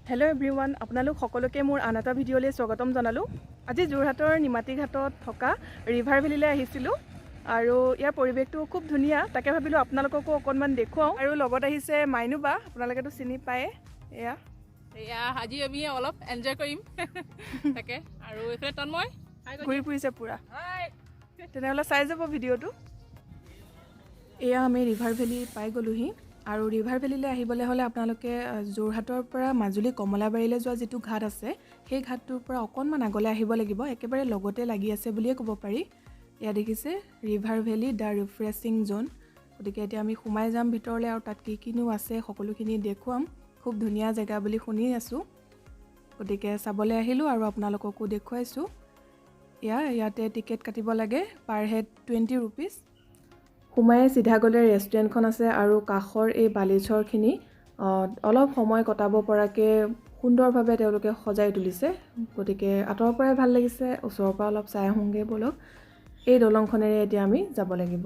Hello' everyone, আপোনালোক সকলোকে মোৰ আন এটা ভিডিঅ'লৈ স্বাগতম জনালোঁ। আজি যোৰহাটৰ নিমাতী ঘাটত থকা ৰিভাৰ ভেলীলৈ আহিছিলোঁ আৰু ইয়াৰ পৰিৱেশটো খুব ধুনীয়া। তাকে ভাবিলোঁ আপোনালোককো অকণমান দেখুৱাওঁ। আৰু লগত আহিছে মাইনুবা, আপোনালোকেতো চিনি পায়ে। এয়া আজি আমি অলপ এনজয় কৰিম তাকে। আৰু এইফালে তন্ময় ঘূৰি ফুৰিছে পূৰা। তেনেহ'লে চাই যাব ভিডিঅ'টো। এয়া আমি ৰিভাৰ ভেলী পাই গ'লোহি। আৰু ৰিভাৰ ভেলীলৈ আহিবলৈ হ'লে আপোনালোকে যোৰহাটৰ পৰা মাজুলী কমলাবাৰীলৈ যোৱা যিটো ঘাট আছে, সেই ঘাটটোৰ পৰা অকণমান আগলৈ আহিব লাগিব। একেবাৰে লগতে লাগি আছে বুলিয়ে ক'ব পাৰি। এয়া দেখিছে river valley the refreshing zone. গতিকে এতিয়া আমি সোমাই যাম ভিতৰলৈ আৰু তাত কি কিনো আছে সকলোখিনি দেখুৱাম। খুব ধুনীয়া জেগা বুলি শুনি আছোঁ, গতিকে চাবলৈ আহিলোঁ আৰু আপোনালোককো দেখুৱাইছোঁ। ইয়াতে টিকেট কাটিব লাগে, পাৰ হেড 20 ৰুপিজ। সোমাই চিধা গ'লে ৰেষ্টুৰেণ্টখন আছে আৰু কাষৰ এই বালিচৰখিনি অলপ সময় কটাব পৰাকৈ সুন্দৰভাৱে তেওঁলোকে সজাই তুলিছে। গতিকে আঁতৰৰ পৰাই ভাল লাগিছে, ওচৰৰ পৰা অলপ চাই আহোঁগৈ ব'লক। এই দলংখনেৰে এতিয়া আমি যাব লাগিব।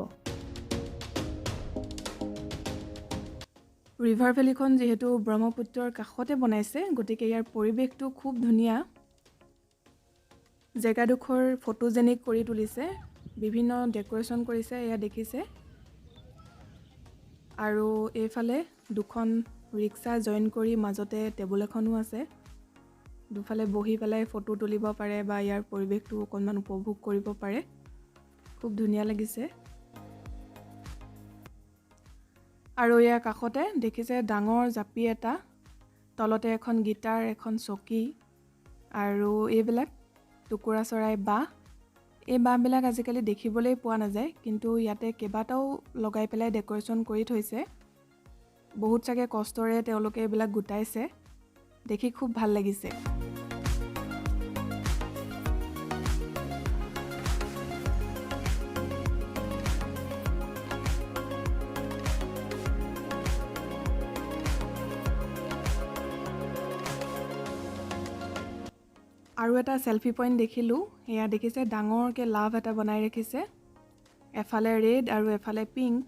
ৰিভাৰ ভেলীখন যিহেতু ব্ৰহ্মপুত্ৰৰ কাষতে বনাইছে, গতিকে ইয়াৰ পৰিৱেশটো খুব ধুনীয়া। জেগাডোখৰ ফটোজেনিক কৰি তুলিছে, বিভিন্ন ডেক'ৰেশ্যন কৰিছে, এয়া দেখিছে। আৰু এইফালে দুখন ৰিক্সা জইন কৰি মাজতে টেবুল এখনো আছে। দুফালে বহি পেলাই ফটো তুলিব পাৰে বা ইয়াৰ পৰিৱেশটো অকণমান উপভোগ কৰিব পাৰে। খুব ধুনীয়া লাগিছে। আৰু ইয়াৰ কাষতে দেখিছে ডাঙৰ জাপি এটা, তলতে এখন গিটাৰ, এখন চকী আৰু এইবিলাক টুকুৰা চৰাই বাঁহ। এই বাঁহবিলাক আজিকালি দেখিবলৈ পোৱা নাযায়, কিন্তু ইয়াতে কেইবাটাও লগাই পেলাই ডেক'ৰেশ্যন কৰি থৈছে। বহুত চাগে কষ্টৰে তেওঁলোকে এইবিলাক গোটাইছে, দেখি খুব ভাল লাগিছে। আৰু এটা চেলফি পইণ্ট দেখিলোঁ। এয়া দেখিছে ডাঙৰকৈ লাভ এটা বনাই ৰাখিছে, এফালে ৰেড আৰু এফালে পিংক।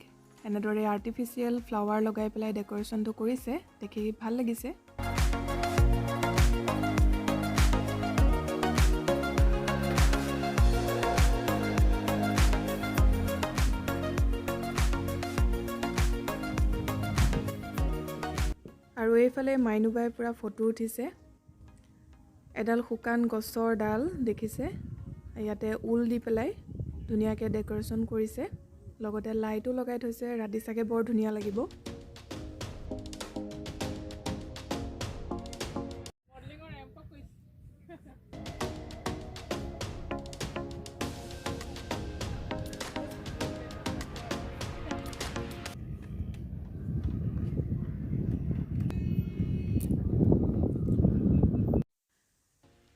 এনেদৰে আৰ্টিফিচিয়েল ফ্লাৱাৰ লগাই পেলাই ডেক'ৰেশ্যনটো কৰিছে, দেখি ভাল লাগিছে। আৰু এইফালে মাইনুবাই পূৰা ফটো উঠিছে। এডাল শুকান গছৰ ডাল দেখিছে, ইয়াতে ঊল দি পেলাই ধুনীয়াকৈ ডেক'ৰেশ্যন কৰিছে, লগতে লাইটো লগাই থৈছে। ৰাতি চাগে বৰ ধুনীয়া লাগিব।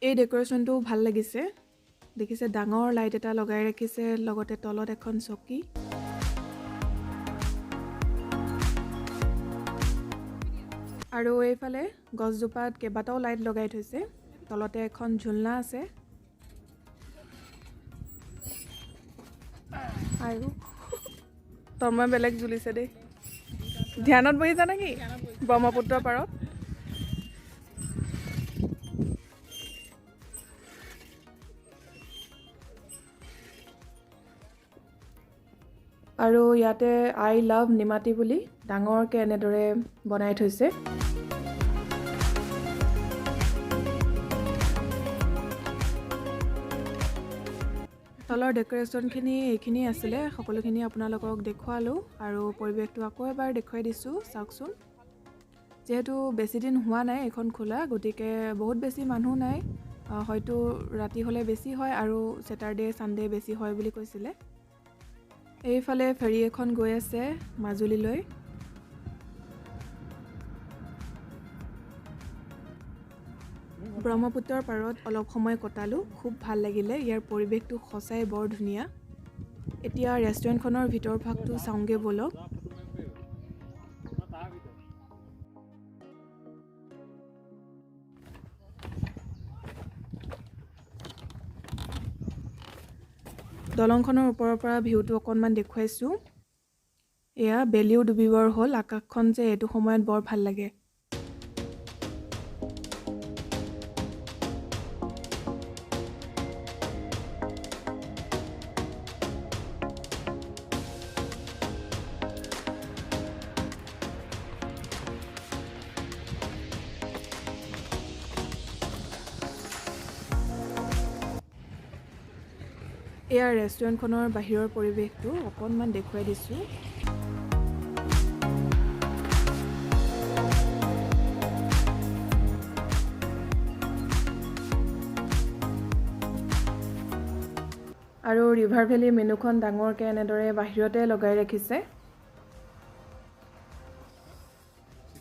এই ডেক'ৰেশ্যনটো ভাল লাগিছে। দেখিছে ডাঙৰ লাইট এটা লগাই ৰাখিছে, লগতে তলত এখন চকী। আৰু এইফালে গছজোপাত কেইবাটাও লাইট লগাই থৈছে, তলতে এখন ঝুলনা আছে। আৰু তন্ময় বেলেগ জ্বলিছে দেই। ধ্যানত বহিছা নেকি ব্ৰহ্মপুত্ৰৰ পাৰত? আৰু ইয়াতে আই লাভ নিমাতী বুলি ডাঙৰকৈ এনেদৰে বনাই থৈছে। তলৰ ডেক'ৰেশ্যনখিনি এইখিনি আছিলে, সকলোখিনি আপোনালোকক দেখুৱালোঁ আৰু পৰিৱেশটো আকৌ এবাৰ দেখুৱাই দিছোঁ, চাওকচোন। যিহেতু বেছিদিন হোৱা নাই এইখন খোলা, গতিকে বহুত বেছি মানুহ নাই। হয়তো ৰাতি হ'লে বেছি হয় আৰু ছেটাৰডে ছানডে বেছি হয় বুলি কৈছিলে। এইফালে ফেৰী এখন গৈ আছে মাজুলীলৈ। ব্ৰহ্মপুত্ৰৰ পাৰত অলপ সময় কটালোঁ, খুব ভাল লাগিলে। ইয়াৰ পৰিৱেশটো সঁচাই বৰ ধুনীয়া। এতিয়া ৰেষ্টুৰেণ্টখনৰ ভিতৰ ভাগটো চাওঁগৈ ব'লক। দলংখনৰ ওপৰৰ পৰা ভিউটো অকণমান দেখুৱাইছোঁ। এয়া বেলিও ডুবিবৰ হ'ল, আকাশখন যে এইটো সময়ত বৰ ভাল লাগে। এয়া ৰেষ্টুৰেণ্টখনৰ বাহিৰৰ পৰিৱেশটো অকণমান দেখুৱাই দিছোঁ। আৰু ৰিভাৰ ভেলী মেনুখন ডাঙৰকৈ এনেদৰে বাহিৰতে লগাই ৰাখিছে।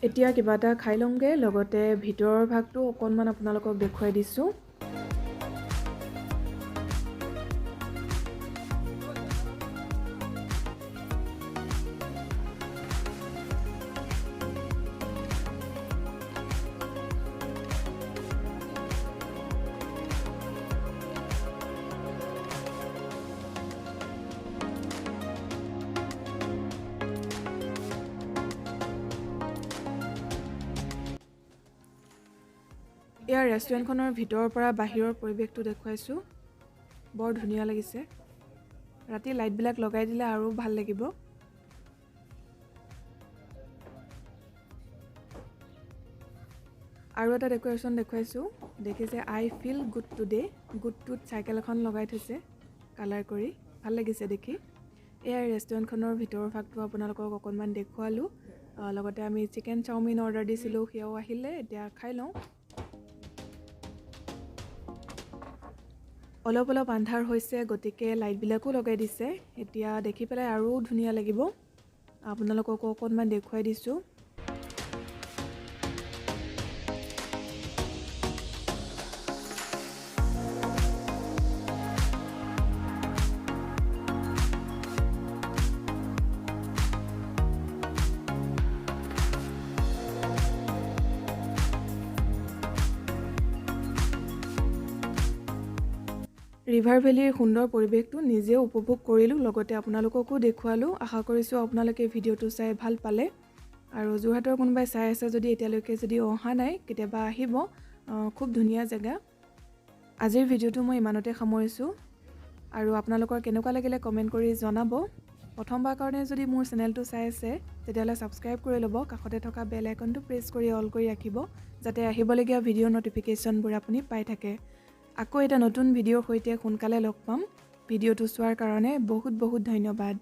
এতিয়া কিবা এটা খাই লওঁগৈ, লগতে ভিতৰৰ ভাগটো অকণমান আপোনালোকক দেখুৱাই দিছোঁ। এয়া ৰেষ্টুৰেণ্টখনৰ ভিতৰৰ পৰা বাহিৰৰ পৰিৱেশটো দেখুৱাইছোঁ। বৰ ধুনীয়া লাগিছে। ৰাতি লাইটবিলাক লগাই দিলে আৰু ভাল লাগিব। আৰু এটা ডেক'ৰেশ্যন দেখুৱাইছোঁ। দেখিছে আই ফিল গুড টুডে, গুডটোত চাইকেল এখন লগাই থৈছে কালাৰ কৰি, ভাল লাগিছে দেখি। এয়া ৰেষ্টুৰেণ্টখনৰ ভিতৰৰ ভাগটো আপোনালোকক অকণমান দেখুৱালোঁ। লগতে আমি চিকেন চাওমিন অৰ্ডাৰ দিছিলোঁ, সেয়াও আহিলে, এতিয়া খাই লওঁ। অলপ অলপ আন্ধাৰ হৈছে, গতিকে লাইটবিলাকো লগাই দিছে। এতিয়া দেখি পেলাই আৰু ধুনীয়া লাগিব। আপোনালোককো অকণমান দেখুৱাই দিছোঁ। ৰিভাৰ ভেলীৰ সুন্দৰ পৰিৱেশটো নিজেও উপভোগ কৰিলোঁ, লগতে আপোনালোককো দেখুৱালোঁ। আশা কৰিছোঁ আপোনালোকে ভিডিঅ'টো চাই ভাল পালে। আৰু যোৰহাটৰ কোনোবাই চাই আছে যদি এতিয়ালৈকে যদি অহা নাই, কেতিয়াবা আহিব। খুব ধুনীয়া জেগা। আজিৰ ভিডিঅ'টো মই ইমানতে সামৰিছোঁ। আৰু আপোনালোকৰ কেনেকুৱা লাগিলে কমেণ্ট কৰি জনাব। প্ৰথমবাৰ কাৰণে যদি মোৰ চেনেলটো চাই আছে, তেতিয়াহ'লে ছাবস্ক্ৰাইব কৰি ল'ব। কাষতে থকা বেল আইকনটো প্ৰেছ কৰি অল কৰি ৰাখিব, যাতে আহিবলগীয়া ভিডিঅ'ৰ ন'টিফিকেশ্যনবোৰ আপুনি পাই থাকে। আকৌ এটা নতুন ভিডিঅ'ৰ সৈতে সোনকালে লগ পাম। ভিডিঅ'টো চোৱাৰ কাৰণে বহুত বহুত ধন্যবাদ।